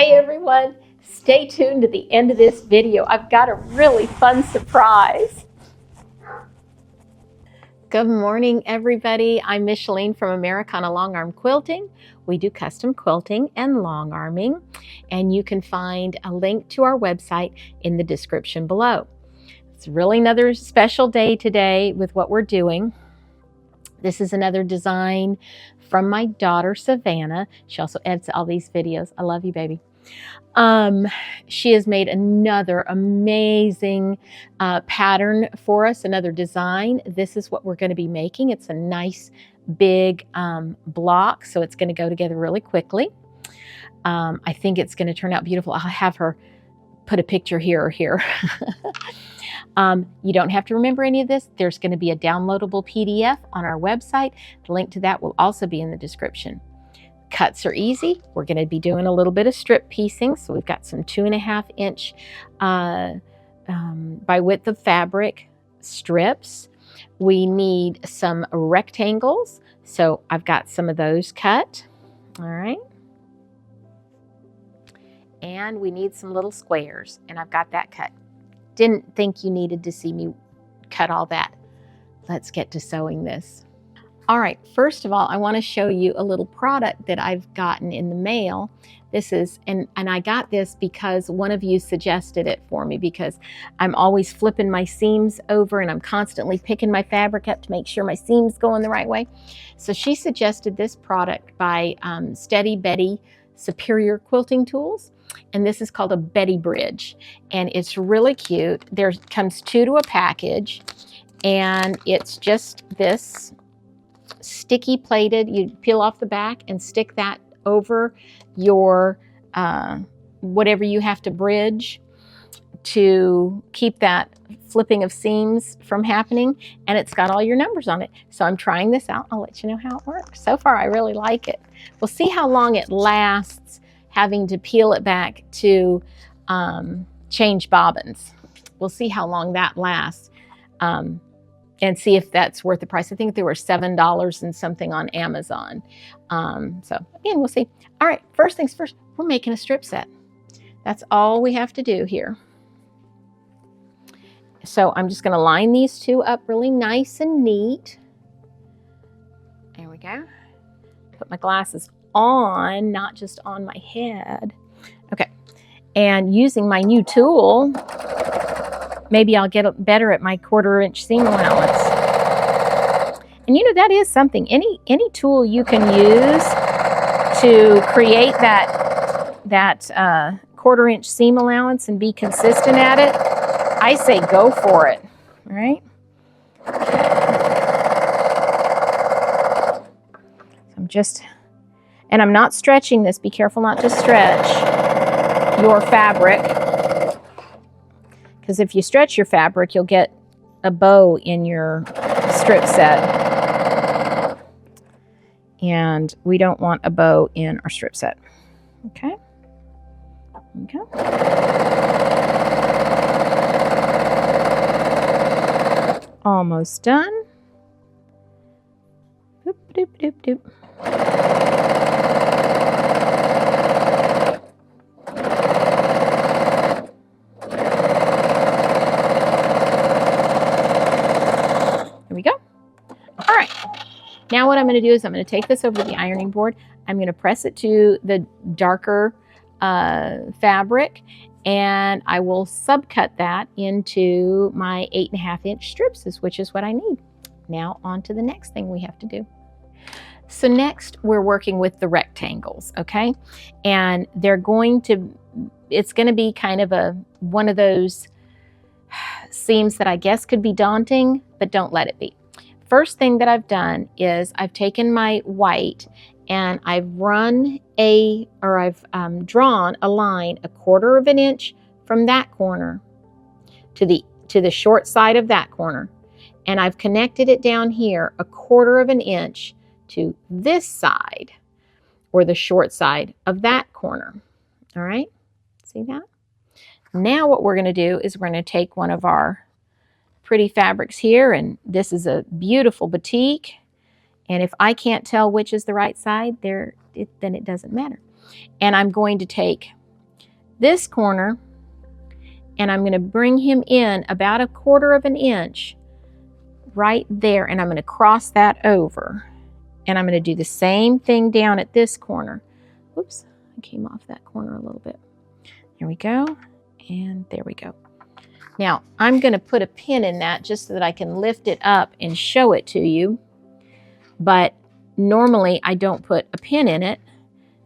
Hey everyone, stay tuned to the end of this video. I've got a really fun surprise. Good morning everybody. I'm Micheline from Americana Long Arm Quilting. We do custom quilting and long arming, and you can find a link to our website in the description below. It's really another special day today with what we're doing. This is another design from my daughter, Savannah. She also edits all these videos. I love you, baby. She has made another amazing pattern for us, another design. This is what we're going to be making. It's a nice big block, so it's going to go together really quickly. I think it's going to turn out beautiful. I'll have her put a picture here or here. You don't have to remember any of this. There's going to be a downloadable PDF on our website. The link to that will also be in the description. Cuts are easy. We're going to be doing a little bit of strip piecing. So we've got some 2.5 inch by width of fabric strips. We need some rectangles. So I've got some of those cut. All right. And we need some little squares, and I've got that cut. Didn't think you needed to see me cut all that. Let's get to sewing this. All right, first of all, I want to show you a little product that I've gotten in the mail. This is, and I got this because one of you suggested it for me, because I'm always flipping my seams over and I'm constantly picking my fabric up to make sure my seams go in the right way. So she suggested this product by Steady Betty Superior Quilting Tools. And this is called a Betty Bridge, and it's really cute. There comes 2 to a package, and it's just this sticky plated. You peel off the back and stick that over your whatever you have to bridge to keep that flipping of seams from happening, and it's got all your numbers on it. So I'm trying this out. I'll let you know how it works. So far I really like it. We'll see how long it lasts having to peel it back to change bobbins. We'll see how long that lasts and see if that's worth the price. I think there were $7 and something on Amazon. So again, we'll see. All right, first things first, we're making a strip set. That's all we have to do here. So I'm just gonna line these 2 up really nice and neat. There we go. Put my glasses on, not just on my head. Okay, and using my new tool, maybe I'll get better at my 1/4 inch seam allowance. And you know, that is something. Any tool you can use to create that 1/4 inch seam allowance and be consistent at it, I say go for it. All right. So I'm not stretching this. Be careful not to stretch your fabric, because if you stretch your fabric, you'll get a bow in your strip set. And we don't want a bow in our strip set. Okay. Okay. Almost done. Doop, doop, doop, doop. There we go. All right. Now what I'm going to do is I'm going to take this over to the ironing board. I'm going to press it to the darker fabric, and I will subcut that into my 8.5 inch strips, which is what I need. Now on to the next thing we have to do. So next we're working with the rectangles, okay? And it's going to be kind of one of those seams that I guess could be daunting, but don't let it be. First thing that I've done is I've taken my white and I've drawn a line 1/4 inch from that corner to the short side of that corner, and I've connected it down here 1/4 inch to this side, or the short side of that corner. All right, see that? Now what we're going to do is we're going to take one of our pretty fabrics here, and this is a beautiful batik, and if I can't tell which is the right side, then it doesn't matter. And I'm going to take this corner and I'm going to bring him in about 1/4 of an inch right there, and I'm going to cross that over, and I'm going to do the same thing down at this corner. Whoops, I came off that corner a little bit. There we go, and there we go. Now I'm going to put a pin in that just so that I can lift it up and show it to you, but normally I don't put a pin in it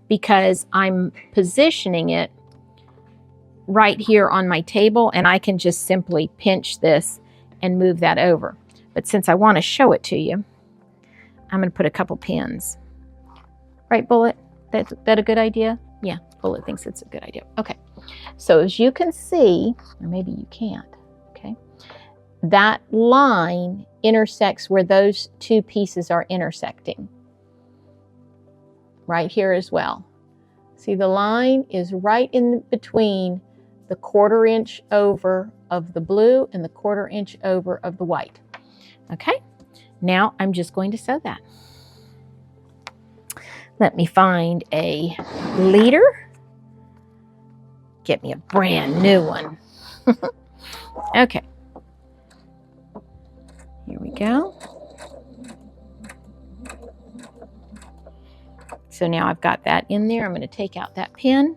because I'm positioning it right here on my table, and I can just simply pinch this and move that over. But since I want to show it to you, I'm going to put a couple pins. Right, Bullet? That a good idea? Yeah, Bullet thinks it's a good idea. Okay, so as you can see, or maybe you can't, okay, that line intersects where those two pieces are intersecting. Right here as well. See, the line is right in between the 1/4 inch over of the blue and the 1/4 inch over of the white. Okay, now I'm just going to sew that. Let me find a leader. Get me a brand new one. Okay, here we go. So now I've got that in there. I'm going to take out that pin.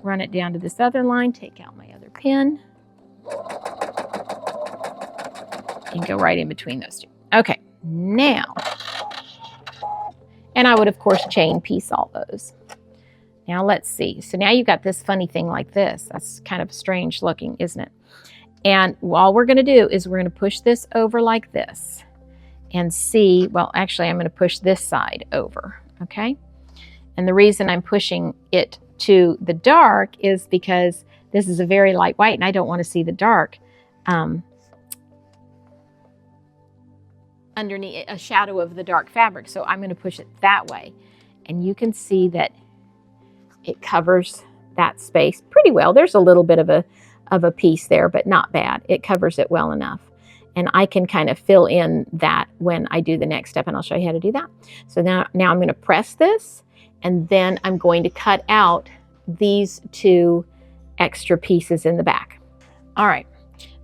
Run it down to this other line, take out my other pin, and go right in between those two. Okay, now, and I would of course chain piece all those. Now let's see. So now you've got this funny thing like this. That's kind of strange looking, isn't it? And all we're going to do is we're going to push this over like this and see, well, actually I'm going to push this side over, okay? And the reason I'm pushing it to the dark is because this is a very light white and I don't want to see the dark underneath a shadow of the dark fabric. So I'm going to push it that way. And you can see that it covers that space pretty well. There's a little bit of a piece there, but not bad. It covers it well enough. And I can kind of fill in that when I do the next step, and I'll show you how to do that. So now I'm going to press this, and then I'm going to cut out these two extra pieces in the back. All right,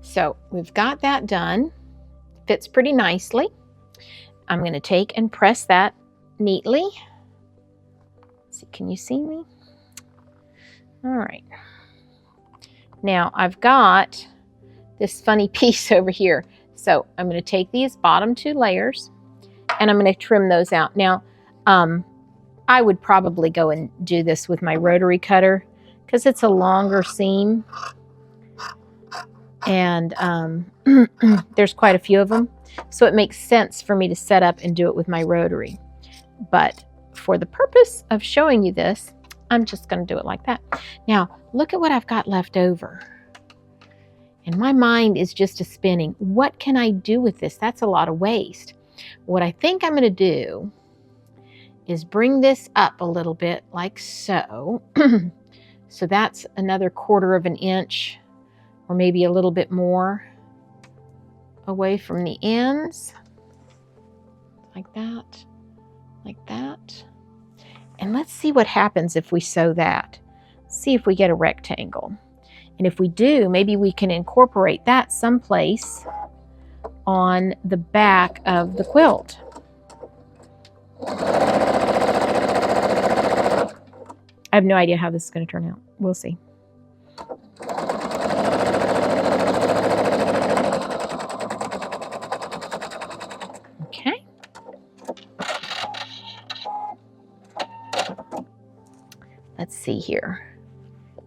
so we've got that done. Fits pretty nicely. I'm going to take and press that neatly. Let's see, can you see me? All right. Now I've got this funny piece over here. So I'm going to take these bottom 2 layers and I'm going to trim those out. Now, I would probably go and do this with my rotary cutter because it's a longer seam. And there's quite a few of them. So it makes sense for me to set up and do it with my rotary. But for the purpose of showing you this, I'm just going to do it like that. Now, look at what I've got left over. And my mind is just spinning. What can I do with this? That's a lot of waste. What I think I'm going to do is bring this up a little bit like so. So that's another 1/4 of an inch or maybe a little bit more away from the ends. Like that, like that. And let's see what happens if we sew that. See if we get a rectangle. And if we do, maybe we can incorporate that someplace on the back of the quilt. I have no idea how this is going to turn out. We'll see. Okay. Let's see here.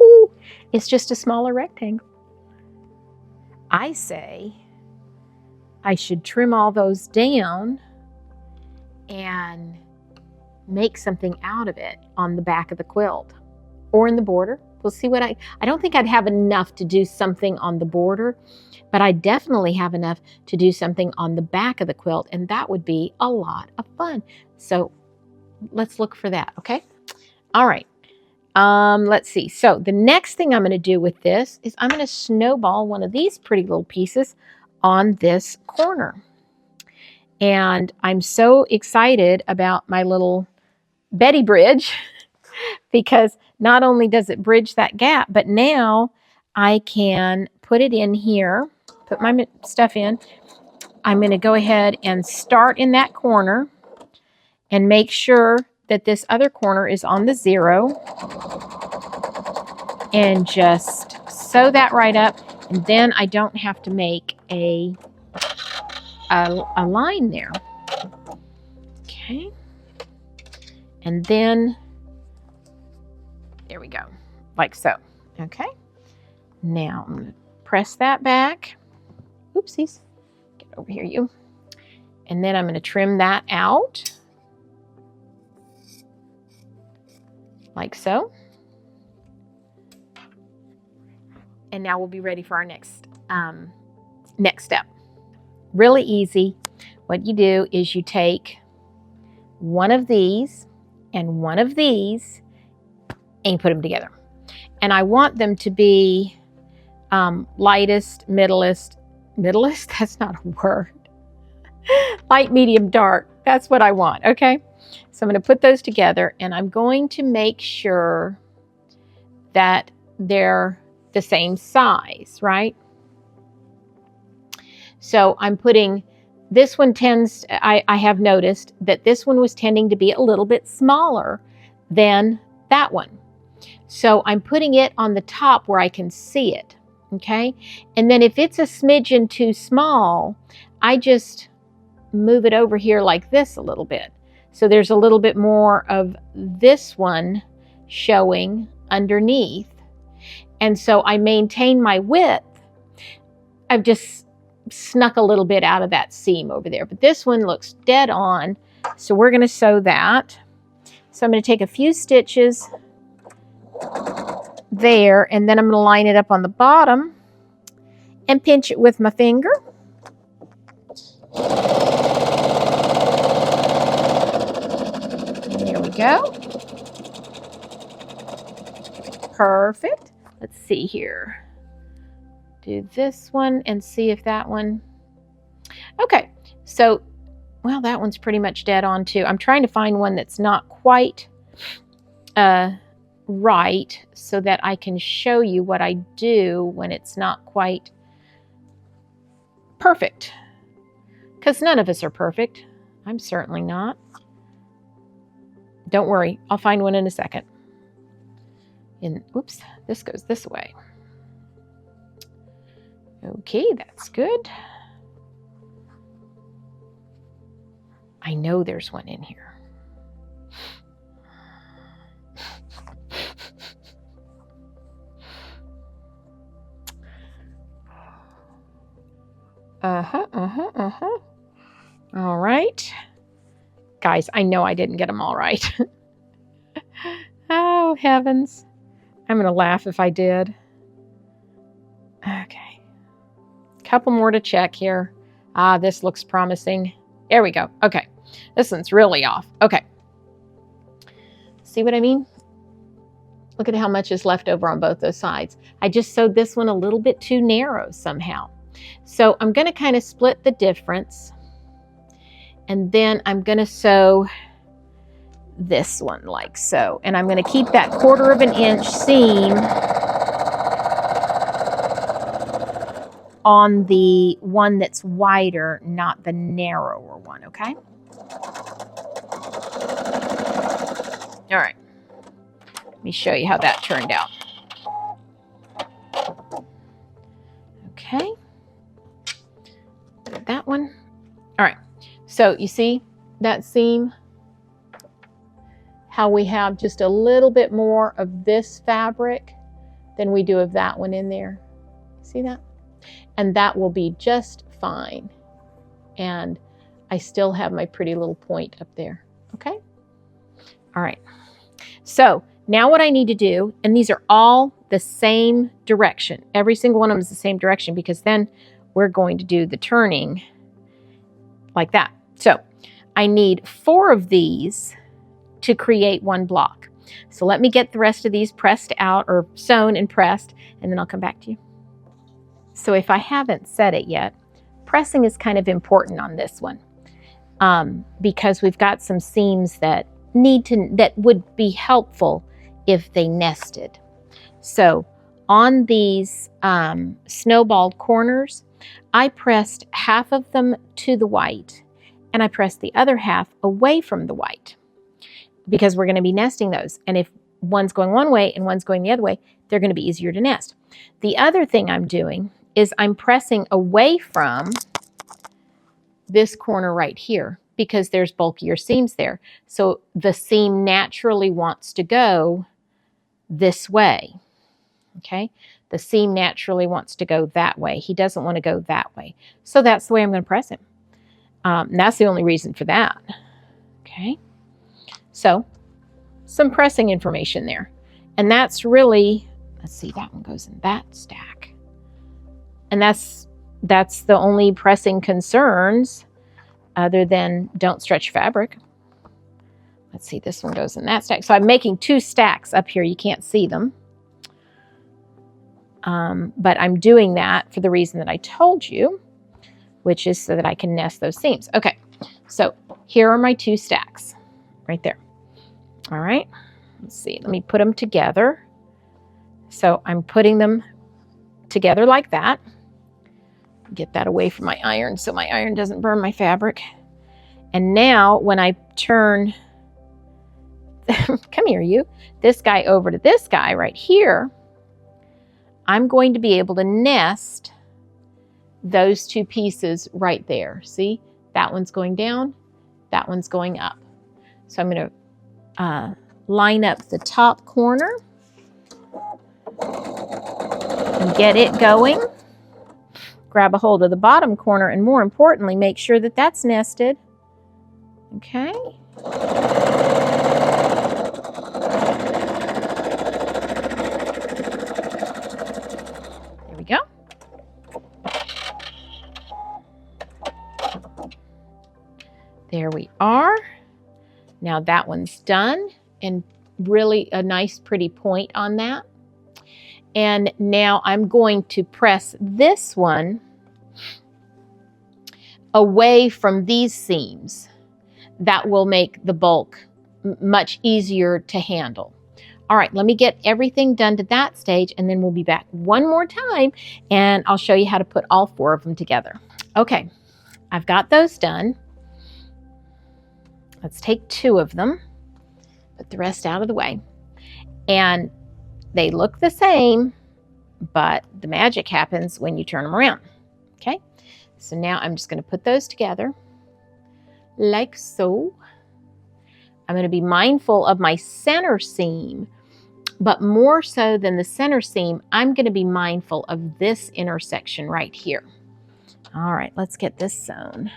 Ooh, it's just a smaller rectangle. I say I should trim all those down and make something out of it on the back of the quilt or in the border. We'll see what I don't think I'd have enough to do something on the border, but I definitely have enough to do something on the back of the quilt, and that would be a lot of fun. So let's look for that, okay? All right. Let's see. So the next thing I'm going to do with this is I'm going to snowball one of these pretty little pieces on this corner. And I'm so excited about my little Betty bridge because not only does it bridge that gap, but now I can put it in here, put my stuff in. I'm going to go ahead and start in that corner and make sure that this other corner is on the 0 and just sew that right up. And then I don't have to make a line there. Okay. And then, there we go, like so. Okay. Now I'm going to press that back. Oopsies. Get over here, you. And then I'm going to trim that out. Like so. And now we'll be ready for our next step. Really easy. What you do is you take one of these and one of these and you put them together. And I want them to be lightest, middleist, that's not a word. Light, medium, dark. That's what I want, okay? So I'm going to put those together and I'm going to make sure that they're the same size, right? So I'm putting, this one tends, I have noticed that this one was tending to be a little bit smaller than that one. So I'm putting it on the top where I can see it, okay? And then if it's a smidgen too small, I just move it over here like this a little bit. So there's a little bit more of this one showing underneath. And so I maintain my width. I've just snuck a little bit out of that seam over there, but this one looks dead on. So we're going to sew that. So I'm going to take a few stitches there, and then I'm going to line it up on the bottom and pinch it with my finger. There we go. Perfect. Let's see here. Do this one and see if that one. Okay, so, well, that one's pretty much dead on too. I'm trying to find one that's not quite right so that I can show you what I do when it's not quite perfect. Because none of us are perfect. I'm certainly not. Don't worry, I'll find one in a second. And oops, this goes this way. Okay, that's good. I know there's one in here. All right. Guys, I know I didn't get them all right. Oh, heavens. I'm going to laugh if I did. Okay. Couple more to check here. Ah, this looks promising. There we go. Okay. This one's really off. Okay. See what I mean? Look at how much is left over on both those sides. I just sewed this one a little bit too narrow somehow. So I'm going to kind of split the difference. And then I'm going to sew this one like so. And I'm going to keep that 1/4 of an inch seam on the one that's wider, not the narrower one, okay? All right. Let me show you how that turned out. Okay. That one. All right. So you see that seam? How we have just a little bit more of this fabric than we do of that one in there. See that? And that will be just fine. And I still have my pretty little point up there. Okay? All right. So now what I need to do, and these are all the same direction. Every single one of them is the same direction because then we're going to do the turning like that. So I need 4 of these to create one block. So let me get the rest of these pressed out or sewn and pressed, and then I'll come back to you. So if I haven't said it yet, pressing is kind of important on this one. because we've got some seams that would be helpful if they nested. So on these snowballed corners, I pressed half of them to the white and I pressed the other half away from the white because we're going to be nesting those. And if one's going one way and one's going the other way, they're going to be easier to nest. The other thing I'm doing is I'm pressing away from this corner right here because there's bulkier seams there. So the seam naturally wants to go this way. Okay, the seam naturally wants to go that way. He doesn't want to go that way. So that's the way I'm going to press him. And that's the only reason for that. Okay, so some pressing information there. And that's really, let's see, that one goes in that stack. And that's the only pressing concerns other than don't stretch fabric. Let's see, this one goes in that stack. So I'm making 2 stacks up here. You can't see them. But I'm doing that for the reason that I told you, which is so that I can nest those seams. Okay, so here are my 2 stacks right there. All right, let's see, let me put them together. So I'm putting them together like that. Get that away from my iron so my iron doesn't burn my fabric. And now when I turn, come here you, this guy over to this guy right here, I'm going to be able to nest those 2 pieces right there. See, that one's going down, that one's going up. So I'm going to line up the top corner and get it going. Grab a hold of the bottom corner and more importantly, make sure that that's nested. Okay. There we go. There we are. Now that one's done and really a nice pretty point on that. And now I'm going to press this one away from these seams. That will make the bulk much easier to handle. All right, let me get everything done to that stage and then we'll be back one more time and I'll show you how to put all 4 of them together. Okay, I've got those done. Let's take 2 of them, put the rest out of the way. And they look the same, but the magic happens when you turn them around. Okay, so now I'm just going to put those together like so. I'm going to be mindful of my center seam, but more so than the center seam, I'm going to be mindful of this intersection right here. All right, let's get this sewn.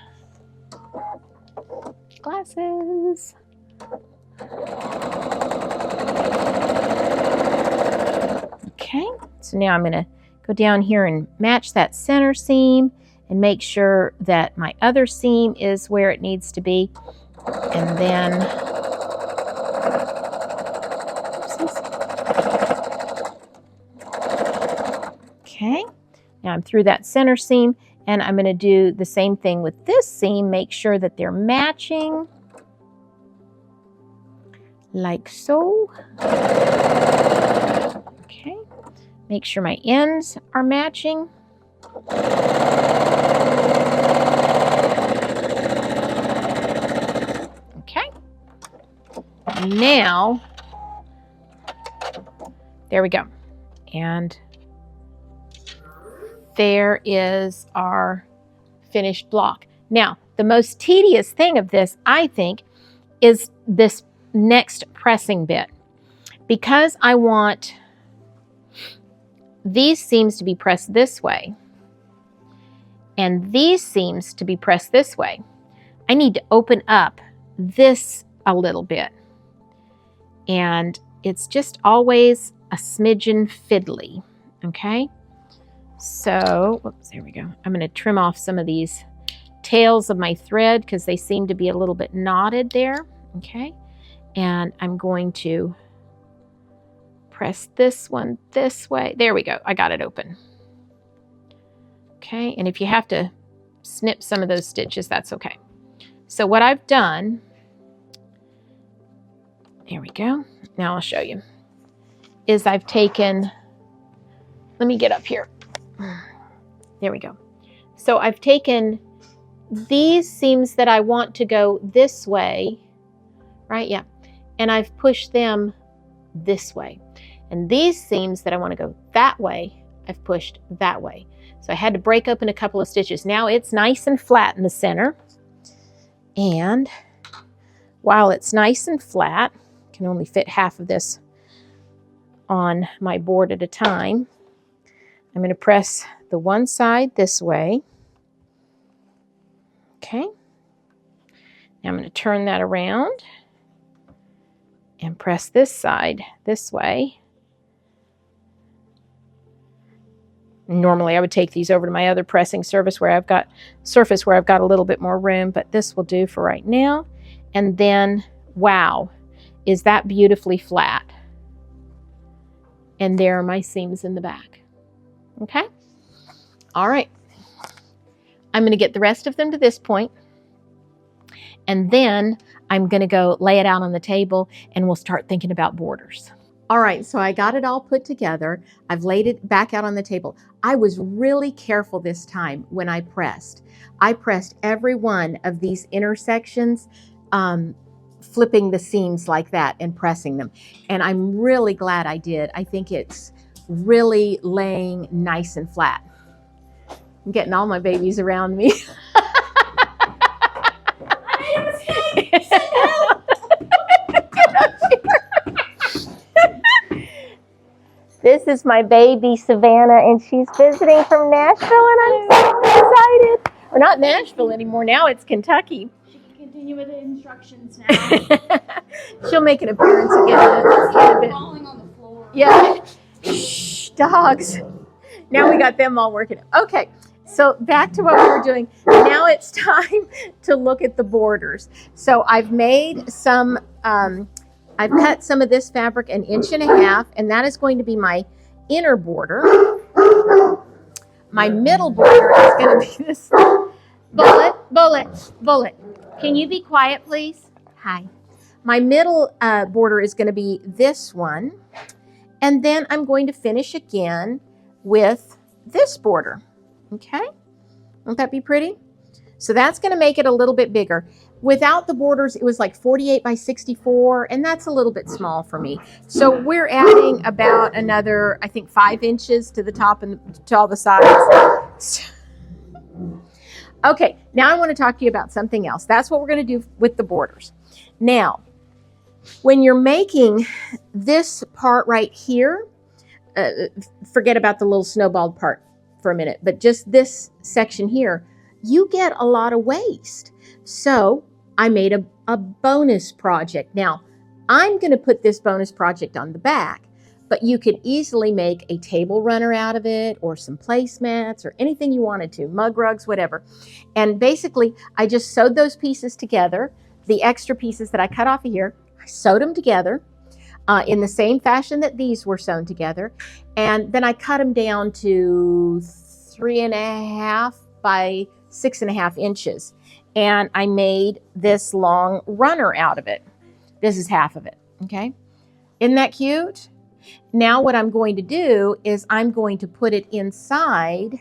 Glasses. Okay, so now I'm going to go down here and match that center seam and make sure that my other seam is where it needs to be. And then, okay, now I'm through that center seam and I'm going to do the same thing with this seam, make sure that they're matching like so. Okay, make sure my ends are matching. Okay, now, there we go. And there is our finished block. Now, the most tedious thing of this, I think, is this next pressing bit. Because I want these seams to be pressed this way, and these seams to be pressed this way, I need to open up this a little bit. And it's just always a smidgen fiddly, okay? So, whoops, there we go. I'm going to trim off some of these tails of my thread because they seem to be a little bit knotted there, okay? And I'm going to press this one this way. There we go. I got it open. Okay, and if you have to snip some of those stitches, that's okay. So what I've done, there we go. Now I'll show you, is I've taken, let me get up here. There we go. So I've taken these seams that I want to go this way, right? Yeah. And I've pushed them this way. And these seams that I want to go that way, I've pushed that way. So I had to break open a couple of stitches. Now it's nice and flat in the center. And while it's nice and flat, I can only fit half of this on my board at a time. I'm going to press the one side this way. Okay. Now I'm going to turn that around and press this side this way. Normally I would take these over to my other pressing surface where I've got a little bit more room, but this will do for right now. And then, wow, is that beautifully flat. And there are my seams in the back. Okay? All right. I'm going to get the rest of them to this point, and then I'm going to go lay it out on the table and we'll start thinking about borders. All right, so I got it all put together. I've laid it back out on the table. I was really careful this time when I pressed. I pressed every one of these intersections, flipping the seams like that and pressing them. And I'm really glad I did. I think it's really laying nice and flat. I'm getting all my babies around me. This is my baby Savannah, and she's visiting from Nashville, and I'm so excited. We're not Nashville anymore. Now it's Kentucky. She can continue with the instructions now. She'll make an appearance again. Falling on the floor. Yeah. Shh, dogs. Now we got them all working. Okay, so back to what we were doing. Now it's time to look at the borders. So I've made some, I've cut some of this fabric 1.5 inches, and that is going to be my inner border. My middle border is going to be this. Bullet. Can you be quiet, please? Hi. My middle border is going to be this one. And then I'm going to finish again with this border. Okay? Won't that be pretty? So that's going to make it a little bit bigger. Without the borders, it was like 48 by 64, and that's a little bit small for me. So we're adding about another, I think, 5 inches to the top and to all the sides. Okay, now I want to talk to you about something else. That's what we're going to do with the borders. Now, when you're making this part right here, forget about the little snowballed part for a minute, but just this section here, you get a lot of waste. So I made a bonus project. Now, I'm going to put this bonus project on the back, but you could easily make a table runner out of it, or some placemats, or anything you wanted to, mug rugs, whatever. And basically, I just sewed those pieces together, the extra pieces that I cut off of here, I sewed them together in the same fashion that these were sewn together. And then I cut them down to 3.5 by 6.5 inches. And I made this long runner out of it. This is half of it, okay? Isn't that cute? Now what I'm going to do is I'm going to put it inside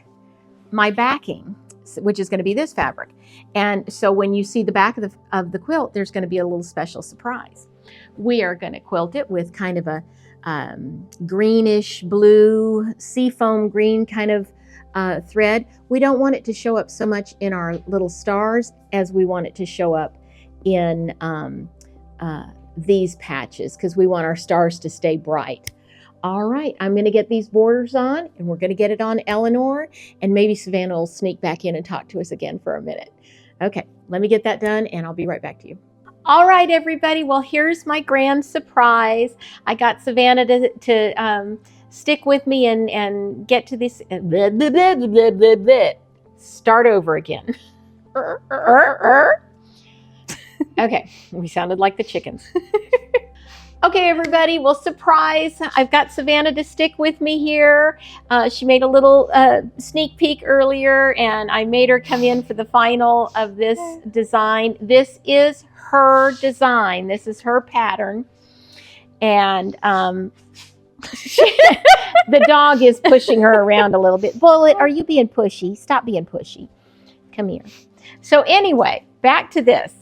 my backing, which is going to be this fabric. And so when you see the back of the quilt, there's going to be a little special surprise. We are going to quilt it with kind of a greenish blue, seafoam green kind of thread. We don't want it to show up so much in our little stars as we want it to show up in these patches, because we want our stars to stay bright. All right, I'm going to get these borders on, and we're going to get it on Eleanor, and maybe Savannah will sneak back in and talk to us again for a minute. Okay, let me get that done, and I'll be right back to you. All right, everybody. Well, here's my grand surprise. I got Savannah to stick with me and get to this. Start over again. Okay, we sounded like the chickens. Okay, everybody, well, surprise, I've got Savannah to stick with me here. She made a little sneak peek earlier, and I made her come in for the final of this design. This is her design. This is her pattern. And the dog is pushing her around a little bit. Bullet, are you being pushy? Stop being pushy. Come here. So anyway, back to this.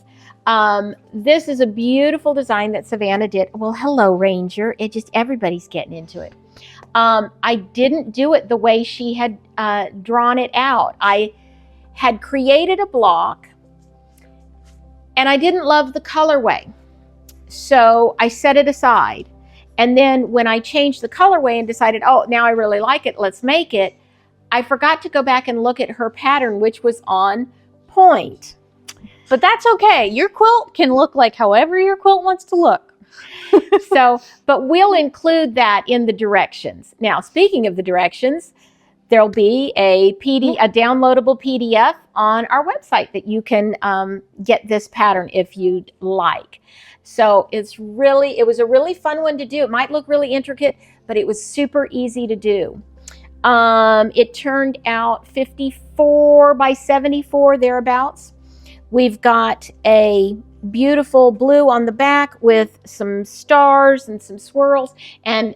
This is a beautiful design that Savannah did. Well, hello, Ranger. It just, everybody's getting into it. I didn't do it the way she had drawn it out. I had created a block, and I didn't love the colorway. So I set it aside. And then when I changed the colorway and decided, oh, now I really like it, let's make it, I forgot to go back and look at her pattern, which was on point. But that's okay. Your quilt can look like however your quilt wants to look. So, but we'll include that in the directions. Now, speaking of the directions, there'll be a downloadable PDF on our website that you can get this pattern if you'd like. So it was a really fun one to do. It might look really intricate, but it was super easy to do. It turned out 54 by 74, thereabouts. We've got a beautiful blue on the back with some stars and some swirls. And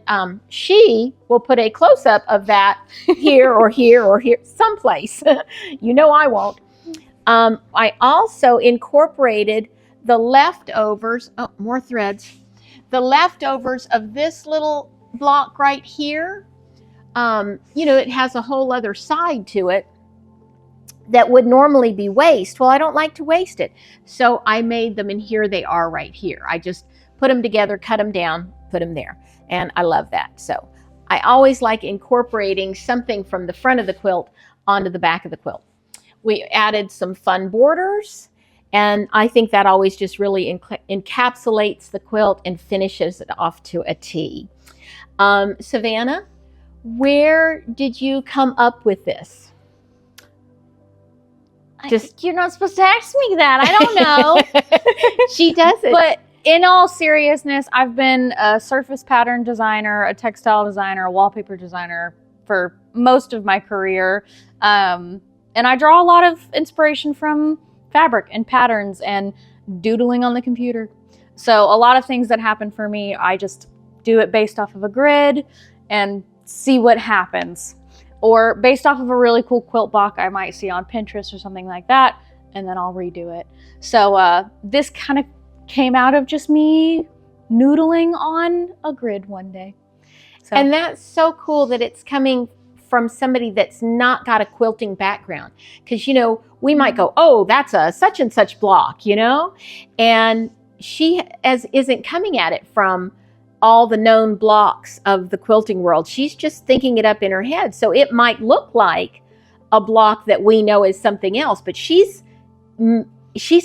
she will put a close-up of that here or here or here, someplace. You know I won't. I also incorporated the leftovers, oh, more threads, the leftovers of this little block right here. You know, it has a whole other side to it that would normally be waste. Well, I don't like to waste it. So I made them, and here they are right here. I just put them together, cut them down, put them there. And I love that. So I always like incorporating something from the front of the quilt onto the back of the quilt. We added some fun borders, and I think that always just really encapsulates the quilt and finishes it off to a T. Savannah, where did you come up with this? You're not supposed to ask me that. I don't know. She does it. But in all seriousness, I've been a surface pattern designer, a textile designer, a wallpaper designer for most of my career. And I draw a lot of inspiration from fabric and patterns and doodling on the computer. So a lot of things that happen for me, I just do it based off of a grid and see what happens. Or based off of a really cool quilt block I might see on Pinterest or something like that, and then I'll redo it. So this kind of came out of just me noodling on a grid one day. So. And that's so cool that it's coming from somebody that's not got a quilting background. Because, you know, we might go, oh, that's a such and such block, you know? And she isn't coming at it from all the known blocks of the quilting world. She's just thinking it up in her head. So it might look like a block that we know is something else, but she's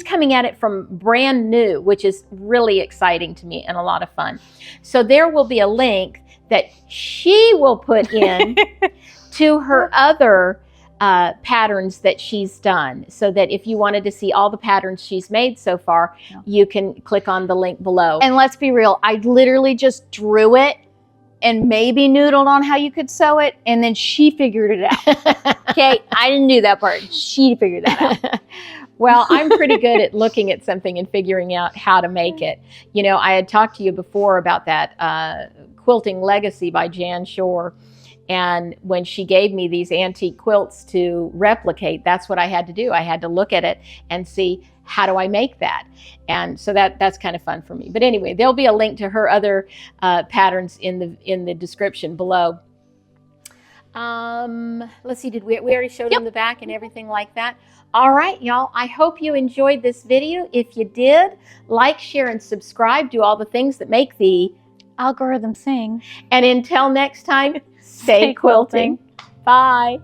coming at it from brand new, which is really exciting to me and a lot of fun. So there will be a link that she will put in to her other patterns that she's done, so that if you wanted to see all the patterns she's made so far, you can click on the link below. And let's be real, I literally just drew it and maybe noodled on how you could sew it, and then she figured it out. Okay, I didn't do that part. She figured that out. Well, I'm pretty good at looking at something and figuring out how to make it. You know, I had talked to you before about that Quilting Legacy by Jan Shore. And when she gave me these antique quilts to replicate, that's what I had to do. I had to look at it and see, how do I make that? And so that's kind of fun for me. But anyway, there'll be a link to her other patterns in the description below. Let's see, did we already showed them the back and everything like that? All right, y'all, I hope you enjoyed this video. If you did, like, share, and subscribe. Do all the things that make the algorithm sing. And until next time, stay quilting. Bye.